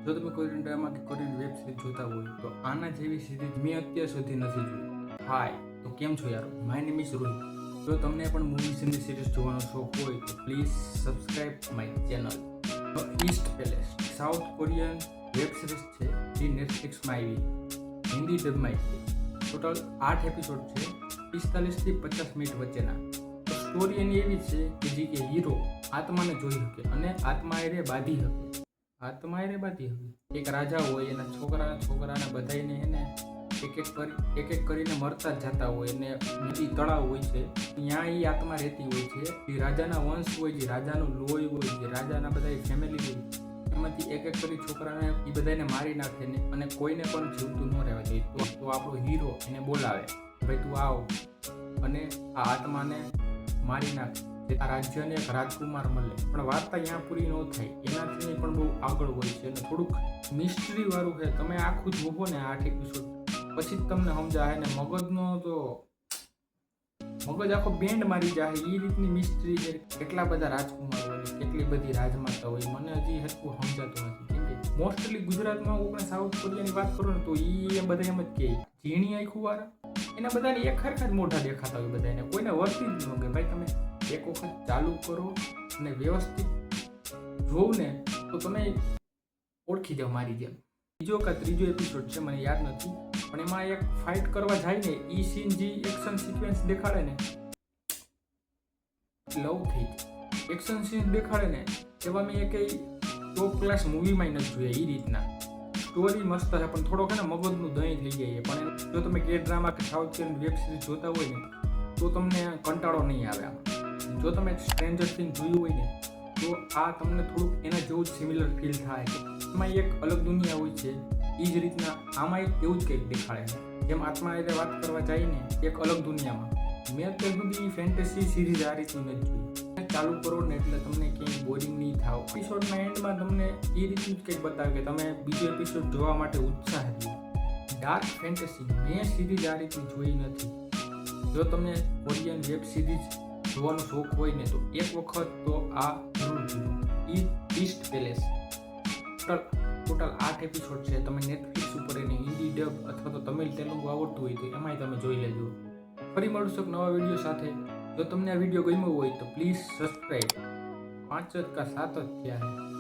જો તમે Korean drama કે કોરિયન વેબ સિરીઝ જોતા હોય તો આના જેવી સિરીઝ મેં અત્યાર સુધી નથી જોઈ. હાય, તો કેમ છો યાર? My name is Rohit. જો તમને પણ મૂવીઝ અને સિરીઝ જોવાનો શોખ હોય તો please subscribe my channel. East palace south Korean web series છે જે નેટફ્લિક્સમાં આવી, હિન્દી ડબમાં આવી. ટોટલ 8 એપિસોડ છે, 45 થી 50 મિનિટ વચ્ચેના. સ્ટોરી એની એવી છે કે જે કે હીરો આત્માને જોઈ શકે અને આત્મા એને બાંધી શકે. એક રાજા હોય, એના છોકરાને બધાને એને એક એક કરીને મરતા જ જતા હોય, અને નદી તળાવ હોય છે ત્યાં એ આત્મા રહેતી હોય છે. જે રાજાના વંશ હોય, જે રાજાનું લોહી હોય, જે રાજાના બધા ફેમિલી હોય, એમાંથી એક એક કરી છોકરાને એ બધાને મારી નાખે ને, અને કોઈને પણ જીવતું ન રહેવા જોઈએ. તો આપણો હીરો એને બોલાવે, ભાઈ તું આવ અને આ આત્માને મારી નાખ, આ રાજ્યને એક રાજકુમાર મળે. પણ વાર્તા અહીંયા પૂરી ન થાય, એનાથી પણ બહુ આગળ હોય છે અને થોડુંક મિસ્ટ્રી વાળું છે. તમે આખું જોવો ને 8 એપિસોડ પછી જ તમને સમજાય ને મગજ આખો બેન્ડ મારી જાય એ રીતની મિસ્ટ્રી છે. કેટલા બધા રાજકુમાર હોય, કેટલી બધી રાજમાતા હોય, મને હજી હરખું સમજાતું નથી. કેમ કે મોસ્ટલી ગુજરાતમાં આપણે સાઉથ કોરિયાની વાત કરો ને તો એ બધા એમ જ કહે ઝીણી આંખું વાળા, એના બધાને એક ખરખા જ મોઢા દેખાતા હોય બધાને, કોઈને વર્તી જ ન કે ભાઈ તમે એક વખત ચાલુ કરો અને વ્યવસ્થિત જોવ ને તો તમે ઓળખી જાઓ મારી જેમ. ત્રીજો એપિસોડ છે, મને યાદ નથી, પણ એમાં એક ફાઇટ કરવા જાય ને એ સીન, જે એક્શન સિક્વન્સ દેખાડે ને, લવ થઈ એક્શન સીન દેખાડે ને એવા મેં એક ટોપ ક્લાસ મૂવીમાં નથી જોયા. એ રીતના સ્ટોરી મસ્ત છે, પણ થોડોક ને મગજનું દહીં થઈ જાય. પણ જો તમે કે ડ્રામા કે સાઉથ કોરિયન વેબ સિરીઝ જોતા હોય ને તો તમને કંટાળો નહીં આવે આમાં. જો તમે સ્ટ્રેન્જર થિંગ્સ જોયું હોય ને તો આ તમને થોડુંક એના જેવું જ સિમિલર ફીલ થાય. એમાં એક અલગ દુનિયા હોય છે, એ જ રીતના આમાં એવું જ કંઈક દેખાડે છે. જેમ આત્મા એટલે વાત કરવા જાય ને એક અલગ દુનિયામાં. મેં અત્યાર સુધી ફેન્ટેસી સિરીઝ આ રીતની નથી જોઈ. ચાલુ કરો ને એટલે તમને ક્યાંય બોરિંગ નહીં થાવ. એપિસોડના એન્ડમાં તમને એ રીતનું જ કંઈક બતાવે કે તમે બીજો એપિસોડ જોવા માટે ઉત્સાહ રહ્યો. ડાર્ક ફેન્ટેસી મેં સિરીઝ આ રીતની જોઈ નથી. જો તમને કોરિયન વેબ સિરીઝ જોવાનો શોખ હોય ને તો એક વખત તો આ જરૂર જુઓ, ઈસ્ટ પેલેસ. ટોટલ 8 એપિસોડ છે. તમે નેટફ્લિક્સ ઉપર એને હિન્દી ડબ અથવા તો તમિલ તેલુગુ આવડતું હોય તો એમાંય તમે જોઈ લેજો. ફરી મળશું એક નવા વિડીયો સાથે. જો તમને આ વિડીયો ગમ્યો હોય તો પ્લીઝ સબસ્ક્રાઈબ. 5 જ કા 7 જ થયા છે.